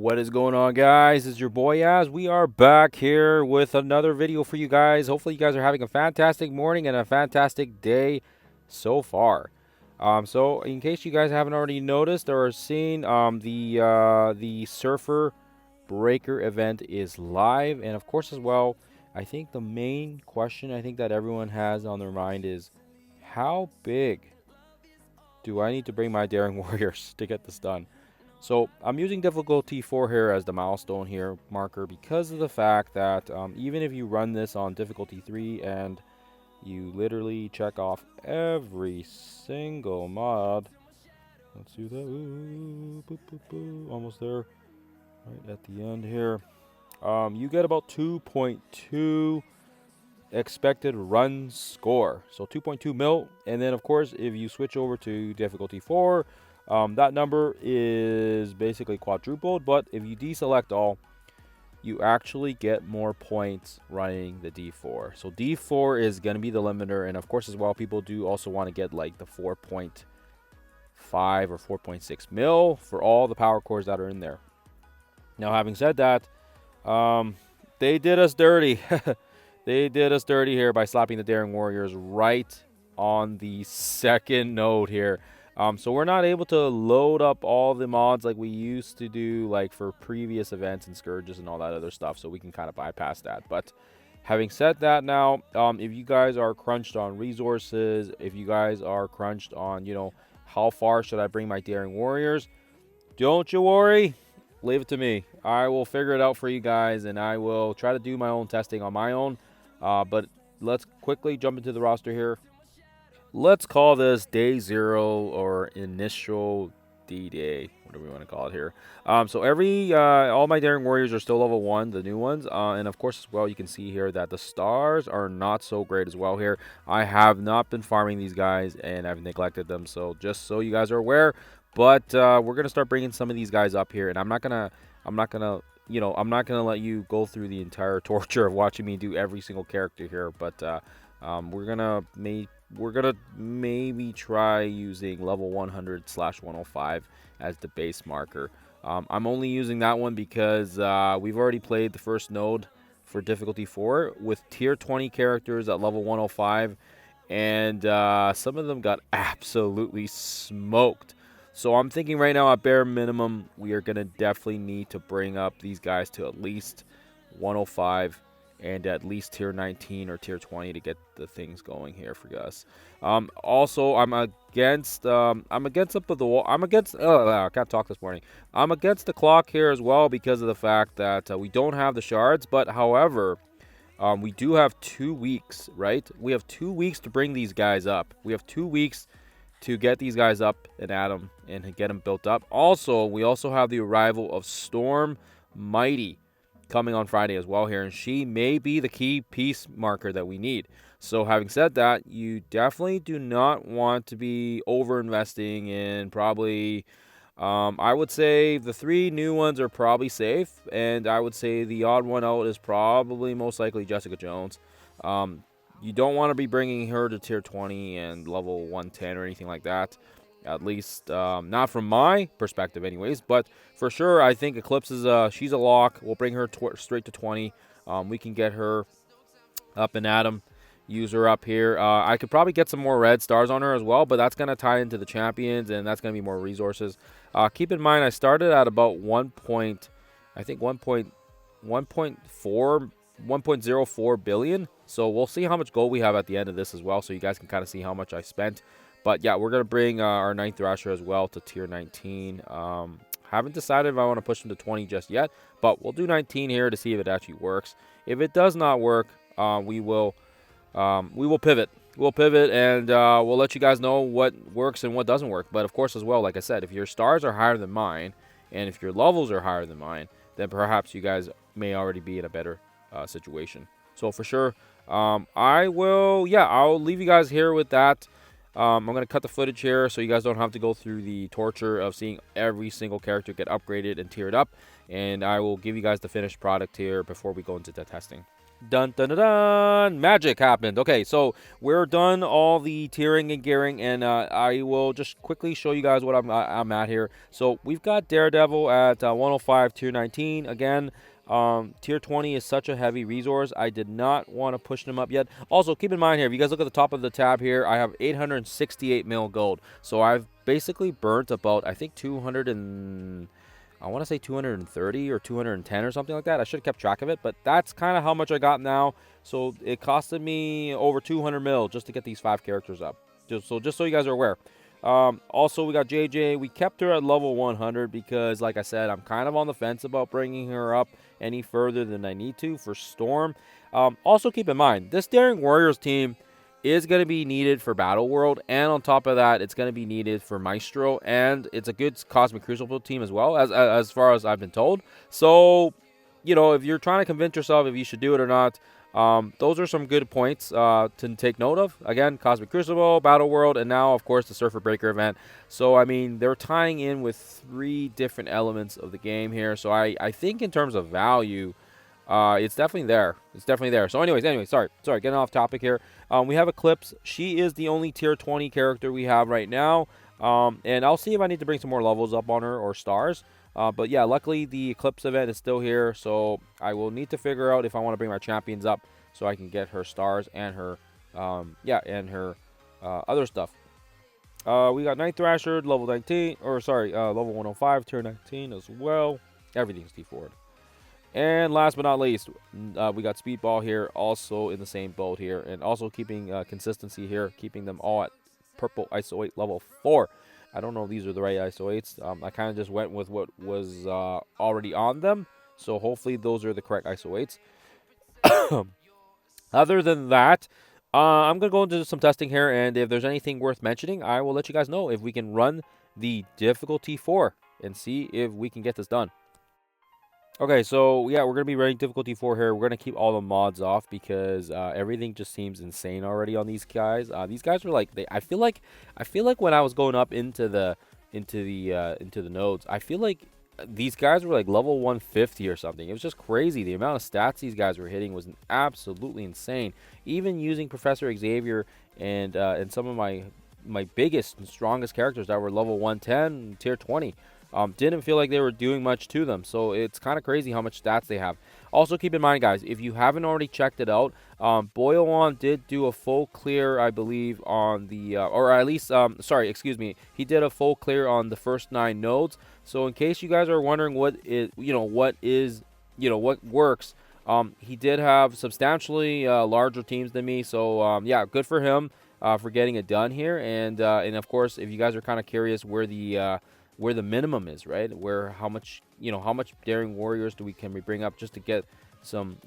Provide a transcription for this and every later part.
What is going on, guys? It's your boy Yaz. We are back here with another video for you guys. Hopefully you guys are having a fantastic morning and a fantastic day so far. So in case you guys haven't already noticed or seen, the Surfer Breaker event is live, and of course as well, I think the main question I think that everyone has on their mind is, how big do I need to bring my Daring Warriors to get this done? So I'm using difficulty 4 here as the milestone here marker because of the fact that even if you run this on difficulty 3 and you literally check off every single mod, let's do that. Ooh, boo, boo, boo. Almost there, right at the end here. You get about 2.2 expected run score, so 2.2 mil. And then of course if you switch over to difficulty 4, that number is basically quadrupled, but if you deselect all, you actually get more points running the D4. So D4 is going to be the limiter, and of course as well, people do also want to get like the 4.5 or 4.6 mil for all the power cores that are in there. Now having said that, they did us dirty. They did us dirty here by slapping the Daring Warriors right on the second node here. So we're not able to load up all the mods like we used to do, like for previous events and Scourges and all that other stuff. So we can kind of bypass that. But having said that now, if you guys are crunched on resources, if you guys are crunched on, you know, how far should I bring my Daring Warriors, don't you worry. Leave it to me. I will figure it out for you guys, and I will try to do my own testing on my own. But let's quickly jump into the roster here. Let's call this day 0 or initial D-Day, whatever we want to call it here. So all my Daring Warriors are still level 1, the new ones. And of course as well, you can see here that the stars are not so great as well here. I have not been farming these guys, and I've neglected them. So just so you guys are aware, but we're gonna start bringing some of these guys up here, and I'm not gonna let you go through the entire torture of watching me do every single character here. But we're gonna maybe try using level 100/105 as the base marker. I'm only using that one because we've already played the first node for difficulty 4 with tier 20 characters at level 105, and some of them got absolutely smoked. So I'm thinking right now, at bare minimum, we are going to definitely need to bring up these guys to at least 105 and at least tier 19 or tier 20 to get the things going here for us. Also, I'm against up of the wall. I can't talk this morning. I'm against the clock here as well because of the fact that we don't have the shards. But however, we do have 2 weeks, right? We have 2 weeks to bring these guys up. We have 2 weeks to get these guys up and at them and get them built up. Also, we also have the arrival of Storm Mighty coming on Friday as well here, and she may be the key piece marker that we need. So having said that, you definitely do not want to be over investing in probably I would say the 3 new ones are probably safe, and I would say the odd one out is probably most likely Jessica Jones. You don't want to be bringing her to tier 20 and level 110 or anything like that. At least not from my perspective anyways. But for sure, I think Eclipse is she's a lock. We'll bring her straight to 20. We can get her up and at 'em. Use her up here. I could probably get some more red stars on her as well, but that's going to tie into the champions, and that's going to be more resources. Keep in mind, I started at about 1.04 billion. So we'll see how much gold we have at the end of this as well, so you guys can kind of see how much I spent. But yeah, we're going to bring our 9th Thrasher as well to tier 19. Haven't decided if I want to push him to 20 just yet, but we'll do 19 here to see if it actually works. If it does not work, we will pivot. We'll pivot, and we'll let you guys know what works and what doesn't work. But of course as well, like I said, if your stars are higher than mine, and if your levels are higher than mine, then perhaps you guys may already be in a better situation. So for sure, I'll leave you guys here with that. I'm going to cut the footage here so you guys don't have to go through the torture of seeing every single character get upgraded and tiered up. And I will give you guys the finished product here before we go into the testing. Dun dun dun dun! Magic happened. Okay, so we're done all the tiering and gearing, and I will just quickly show you guys what I'm at here. So we've got Daredevil at 105 tier 19 again. Tier 20 is such a heavy resource. I did not want to push them up yet. Also, keep in mind here, if you guys look at the top of the tab here, I have 868 mil gold. So I've basically burnt about, I think, 200 and I want to say 230 or 210 or something like that. I should have kept track of it, but that's kind of how much I got now. So it costed me over 200 mil just to get these 5 characters up. Just so you guys are aware. Also, we got JJ. We kept her at level 100 because, like I said, I'm kind of on the fence about bringing her up any further than I need to for Storm. Also, keep in mind, this Daring Warriors team is going to be needed for Battle World, and on top of that, it's going to be needed for Maestro, and it's a good Cosmic Crucible team as well, as far as I've been told. So, you know, if you're trying to convince yourself if you should do it or not, those are some good points to take note of. Again, Cosmic Crucible, Battle World, and now, of course, the Surfer Breaker event. So, I mean, they're tying in with 3 different elements of the game here. So, I think in terms of value, it's definitely there. It's definitely there. So anyways, sorry, getting off topic here. We have Eclipse. She is the only tier 20 character we have right now. And I'll see if I need to bring some more levels up on her or stars. But yeah, luckily the Eclipse event is still here. So I will need to figure out if I want to bring my champions up so I can get her stars and her, other stuff. We got Night Thrasher, level 19, level 105, tier 19 as well. Everything's D4'd. And last but not least, we got Speedball here, also in the same boat here, and also keeping consistency here, keeping them all at purple ISO 8 level 4. I don't know if these are the right ISO 8s. I kind of just went with what was already on them, so hopefully those are the correct ISO 8s. Other than that, I'm going to go into some testing here, and if there's anything worth mentioning, I will let you guys know if we can run the difficulty 4 and see if we can get this done. Okay, so yeah, we're gonna be running difficulty 4 here. We're gonna keep all the mods off because everything just seems insane already on these guys. These guys are like I feel like when I was going up into the nodes, I feel like these guys were like level 150 or something. It was just crazy. The amount of stats these guys were hitting was absolutely insane. Even using Professor Xavier and some of my biggest and strongest characters that were level 110, tier 20. Didn't feel like they were doing much to them. So it's kind of crazy how much stats they have. Also, keep in mind, guys, if you haven't already checked it out, Boyolon did do a full clear, I believe, on the, or at least, he did a full clear on the first 9 nodes. So in case you guys are wondering what works, he did have substantially larger teams than me. So yeah, good for him for getting it done here. And of course, if you guys are kind of curious where the minimum is, right? How much Daring Warriors can we bring up just to get some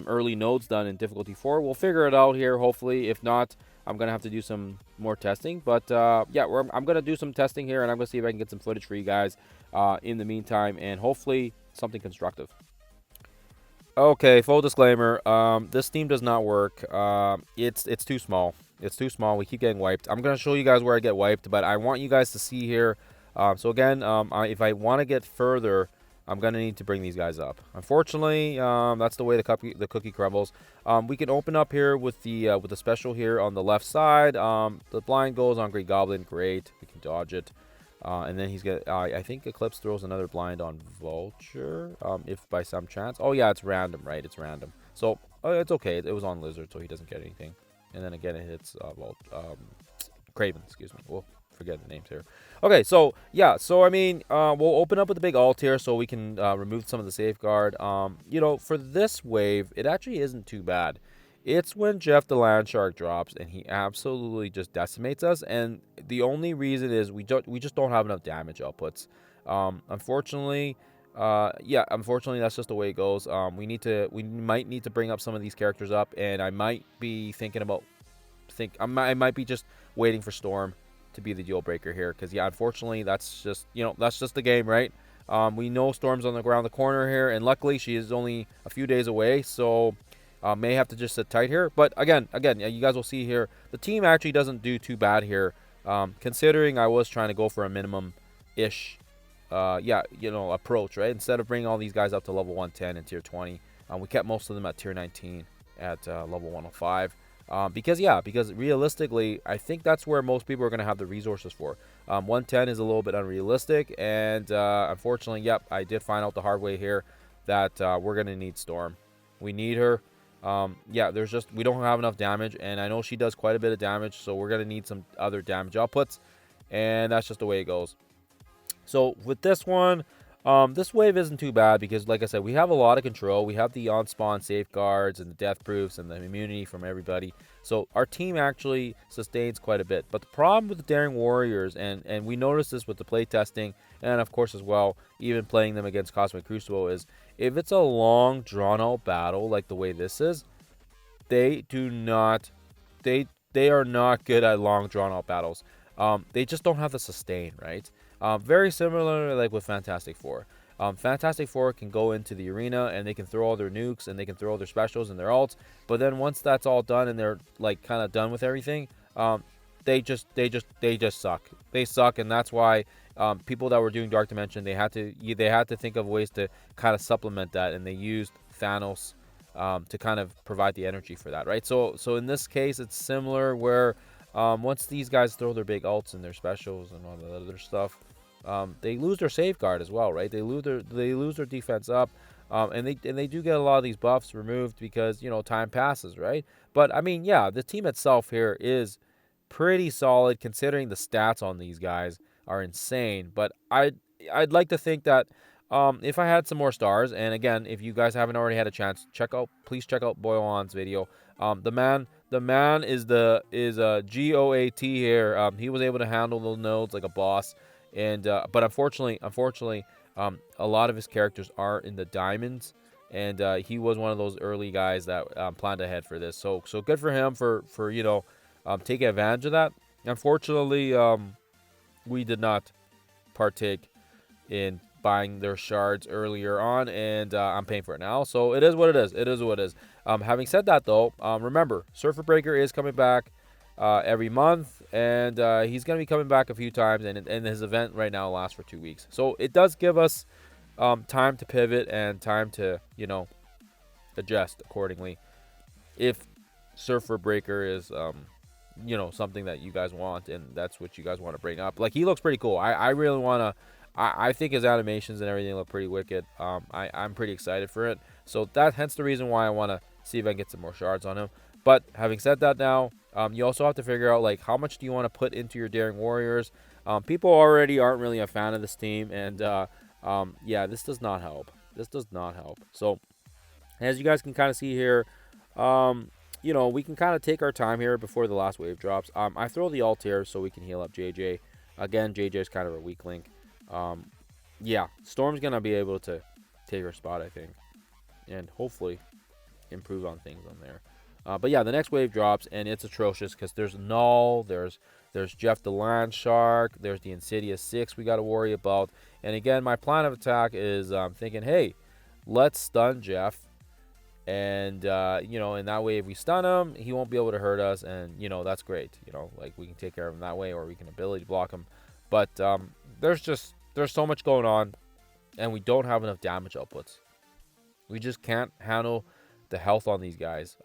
early nodes done in difficulty 4? We'll figure it out here, hopefully. If not, I'm gonna have to do some more testing. But yeah, I'm gonna do some testing here, and I'm gonna see if I can get some footage for you guys in the meantime, and hopefully something constructive. Okay, full disclaimer. This team does not work. It's too small. It's too small. We keep getting wiped. I'm gonna show you guys where I get wiped, but I want you guys to see here. So again, if I want to get further, I'm going to need to bring these guys up. Unfortunately, that's the way the cookie crumbles. We can open up here with the special here on the left side. The blind goes on Green Goblin. Great. We can dodge it. And then he's got, I think Eclipse throws another blind on Vulture, if by some chance. Oh, yeah, it's random, right? It's random. So, it's okay. It was on Lizard, so he doesn't get anything. And then again, it hits Craven, excuse me. We'll forget the names here. Okay, so yeah, so I mean, we'll open up with a big alt here so we can remove some of the safeguard. For this wave, it actually isn't too bad. It's when Jeff the Land Shark drops and he absolutely just decimates us, and the only reason is we just don't have enough damage outputs. Unfortunately, that's just the way it goes. We might need to bring up some of these characters up, and I might be I might be just waiting for Storm to be the deal breaker here, because yeah, unfortunately that's just the game, right? We know Storm's around the corner here, and luckily she is only a few days away, so may have to just sit tight here. But again, you guys will see here, the team actually doesn't do too bad here, considering I was trying to go for a minimum ish approach, right? Instead of bringing all these guys up to level 110 and tier 20, we kept most of them at tier 19, at level 105. Because realistically, I think that's where most people are going to have the resources for. 110 is a little bit unrealistic, and unfortunately, yep, I did find out the hard way here that we're going to need Storm. We need her. Yeah, we don't have enough damage, and I know she does quite a bit of damage, so we're going to need some other damage outputs, and that's just the way it goes. So with this one, this wave isn't too bad because, like I said, we have a lot of control. We have the on-spawn safeguards and the death proofs and the immunity from everybody. So our team actually sustains quite a bit. But the problem with the Daring Warriors, and we noticed this with the playtesting, and of course as well, even playing them against Cosmic Crucible, is if it's a long, drawn-out battle like the way this is, they do not, they are not good at long, drawn-out battles. They just don't have the sustain, right? Very similar like with Fantastic Four. Fantastic Four can go into the arena and they can throw all their nukes and they can throw all their specials and their ults, but then once that's all done and they're like kind of done with everything, they just suck. They suck, and that's why people that were doing Dark Dimension, they had to think of ways to kind of supplement that, and they used Thanos to kind of provide the energy for that, right? So in this case, it's similar where once these guys throw their big ults and their specials and all the other stuff, they lose their safeguard as well, right? They lose their defense up, and they do get a lot of these buffs removed because time passes, right? But I mean, yeah, the team itself here is pretty solid considering the stats on these guys are insane. But I'd like to think that if I had some more stars, and again, if you guys haven't already had a chance, please check out Boyolan's video. The man is GOAT here. He was able to handle those nodes like a boss, and but unfortunately, a lot of his characters are in the diamonds, and he was one of those early guys that planned ahead for this. So good for him for taking advantage of that. Unfortunately, we did not partake in buying their shards earlier on, and I'm paying for it now. So it is what it is. It is what it is. Having said that, though, remember, Surfer Breaker is coming back every month, and he's going to be coming back a few times, and his event right now lasts for 2 weeks. So it does give us time to pivot and time to, adjust accordingly if Surfer Breaker is, something that you guys want, and that's what you guys want to bring up. Like, he looks pretty cool. I really want to... I think his animations and everything look pretty wicked. I'm pretty excited for it. So hence the reason why I want to see if I can get some more shards on him. But having said that now, you also have to figure out, like, how much do you want to put into your Daring Warriors? People already aren't really a fan of this team, and yeah, this does not help. This does not help. So as you guys can kind of see here, we can kind of take our time here before the last wave drops. I throw the ult here so we can heal up JJ. Again, JJ is kind of a weak link. Yeah, Storm's gonna be able to take her spot, I think, and hopefully improve on things on there. But yeah, the next wave drops, and it's atrocious because there's Null, there's Jeff the Land Shark, there's the Insidious 6 we got to worry about. And again, my plan of attack is thinking, hey, let's stun Jeff, and in that way, if we stun him, he won't be able to hurt us, and that's great. Like, we can take care of him that way, or we can ability block him. But there's so much going on, and we don't have enough damage outputs. We just can't handle the health on these guys.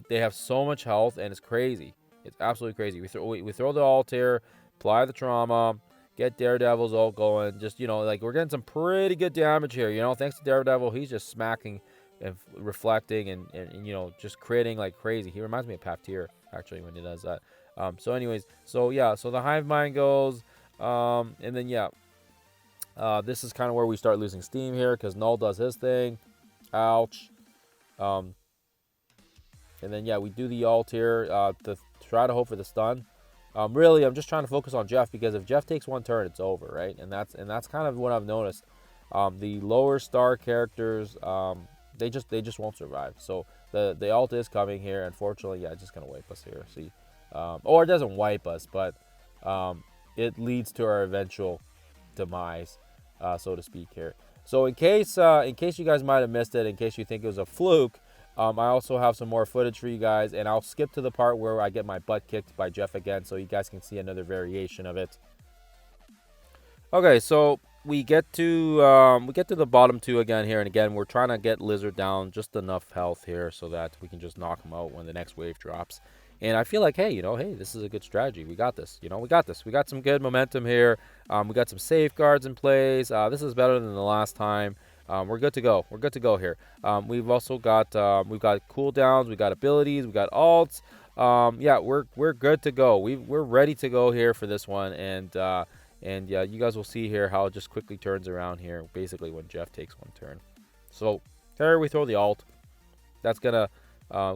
They have so much health, and it's crazy. It's absolutely crazy. We throw the ult here, apply the trauma, get Daredevil's ult going. Just like, we're getting some pretty good damage here. Thanks to Daredevil, he's just smacking and reflecting and just critting like crazy. He reminds me of Paftir actually when he does that. So anyways, so the hive mind goes, and then this is kind of where we start losing steam here because Null does his thing. Ouch. And then we do the ult here to try to hope for the stun. Really, I'm just trying to focus on Jeff because if Jeff takes one turn, it's over, right? And that's kind of what I've noticed. The lower star characters, they just won't survive. So the ult is coming here. Unfortunately, it's just gonna wipe us here. See, or it doesn't wipe us, but it leads to our eventual demise, so to speak here. So in case you guys might have missed it, in case you think it was a fluke, I also have some more footage for you guys, and I'll skip to the part where I get my butt kicked by Jeff again, so you guys can see another variation of it. Okay, so we get to the bottom two again here, and again we're trying to get Lizard down just enough health here so that we can just knock him out when the next wave drops. And I feel like, hey, hey, this is a good strategy. We got this. We got this. We got some good momentum here. We got some safeguards in place. This is better than the last time. We're good to go. We're good to go here. We've also got we've got cooldowns. We got abilities. We got alts. Yeah, we're good to go. We're ready to go here for this one, and yeah, you guys will see here how it just quickly turns around here, basically when Jeff takes one turn. So there we throw the alt. That's gonna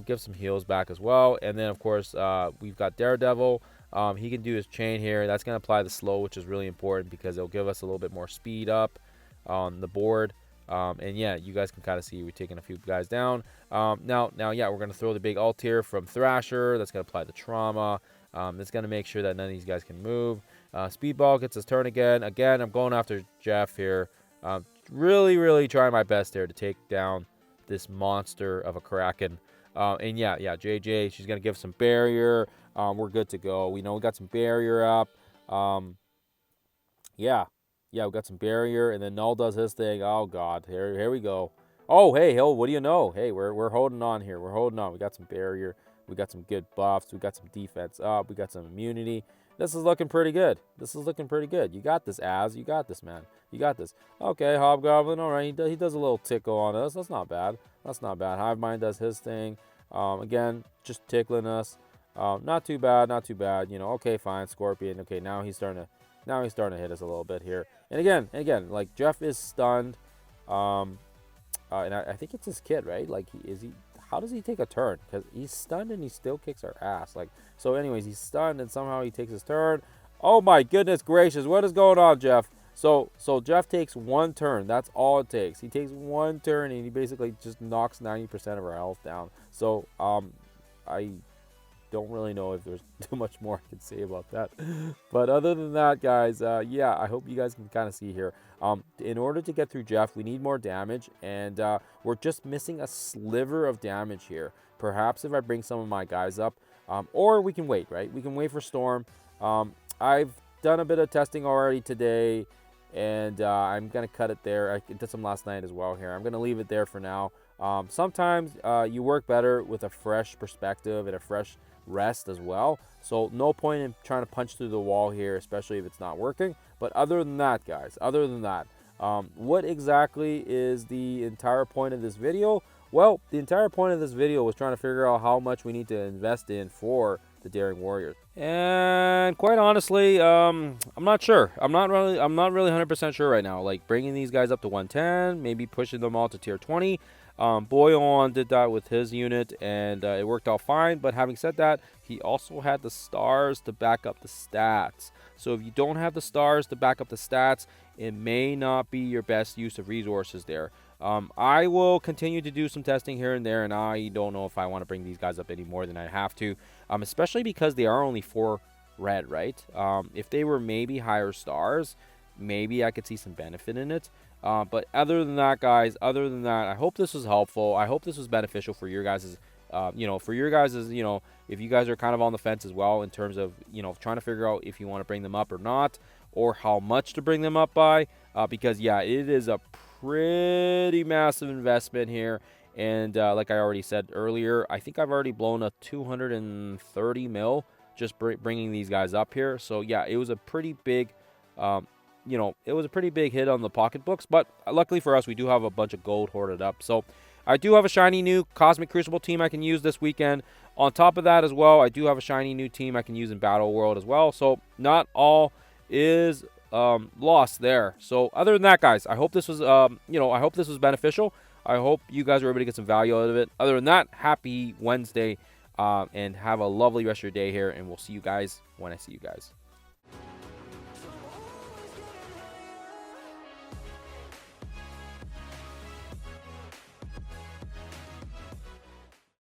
give some heals back as well. And then of course we've got Daredevil. He can do his chain here. That's gonna apply the slow, which is really important because it'll give us a little bit more speed up on the board. And yeah, you guys can kind of see we're taking a few guys down. Now, yeah, we're gonna throw the big alt here from Thrasher. That's gonna apply the trauma. That's gonna make sure that none of these guys can move. Speedball gets his turn again. Again, I'm going after Jeff here. Really trying my best here to take down this monster of a Kraken. And yeah, JJ, she's going to give some barrier. We're good to go. We know we got some barrier up. Yeah, we got some barrier. And then Null does his thing. Oh, God. Here we go. Oh, hey, Hill, what do you know? Hey, we're holding on here. We're holding on. We got some barrier. We got some good buffs. We got some defense up. We got some immunity. This is looking pretty good. This is looking pretty good. You got this, Az. You got this, man. You got this. Okay, Hobgoblin. All right, he does a little tickle on us. That's not bad. That's not bad. Hive Mind does his thing. Again, just tickling us. Not too bad. Not too bad. Okay, fine. Scorpion. Okay, now he's starting to hit us a little bit here. And again, like Jeff is stunned. And I think it's his kid, right? Like, how does he take a turn? Because he's stunned and he still kicks our ass. Like, so anyways, he's stunned and somehow he takes his turn. Oh my goodness gracious, what is going on, Jeff? So Jeff takes one turn. That's all it takes. He takes one turn and he basically just knocks 90% of our health down. So I don't really know if there's too much more I can say about that. But other than that, guys, yeah, I hope you guys can kind of see here. In order to get through Jeff, we need more damage, and we're just missing a sliver of damage here. Perhaps if I bring some of my guys up, or we can wait, right? We can wait for Storm. I've done a bit of testing already today, and I'm going to cut it there. I did some last night as well here. I'm going to leave it there for now. Sometimes you work better with a fresh perspective and a fresh rest as well. So no point in trying to punch through the wall here, especially if it's not working. But other than that, guys, what exactly is the entire point of this video? Well, the entire point of this video was trying to figure out how much we need to invest in for the Daring Warriors. And quite honestly, I'm not sure. I'm not really 100% sure right now. Like bringing these guys up to 110, maybe pushing them all to tier 20. Boyon did that with his unit, and it worked out fine. But having said that, he also had the stars to back up the stats. So if you don't have the stars to back up the stats, it may not be your best use of resources there. I will continue to do some testing here and there, and I don't know if I want to bring these guys up any more than I have to, especially because they are only 4 red, right? If they were maybe higher stars, maybe I could see some benefit in it. But other than that, guys, I hope this was helpful. I hope this was beneficial for your guys', if you guys are kind of on the fence as well in terms of, trying to figure out if you want to bring them up or not, or how much to bring them up by, because, yeah, it is a pretty massive investment here. And like I already said earlier, I think I've already blown a 230 mil just bringing these guys up here. So, yeah, it was a pretty big it was a pretty big hit on the pocketbooks, but luckily for us, we do have a bunch of gold hoarded up. So I do have a shiny new Cosmic Crucible team I can use this weekend. On top of that as well, I do have a shiny new team I can use in Battle World as well. So not all is lost there. So other than that, guys, I hope this was, I hope this was beneficial. I hope you guys were able to get some value out of it. Other than that, happy Wednesday, and have a lovely rest of your day here, and we'll see you guys when I see you guys.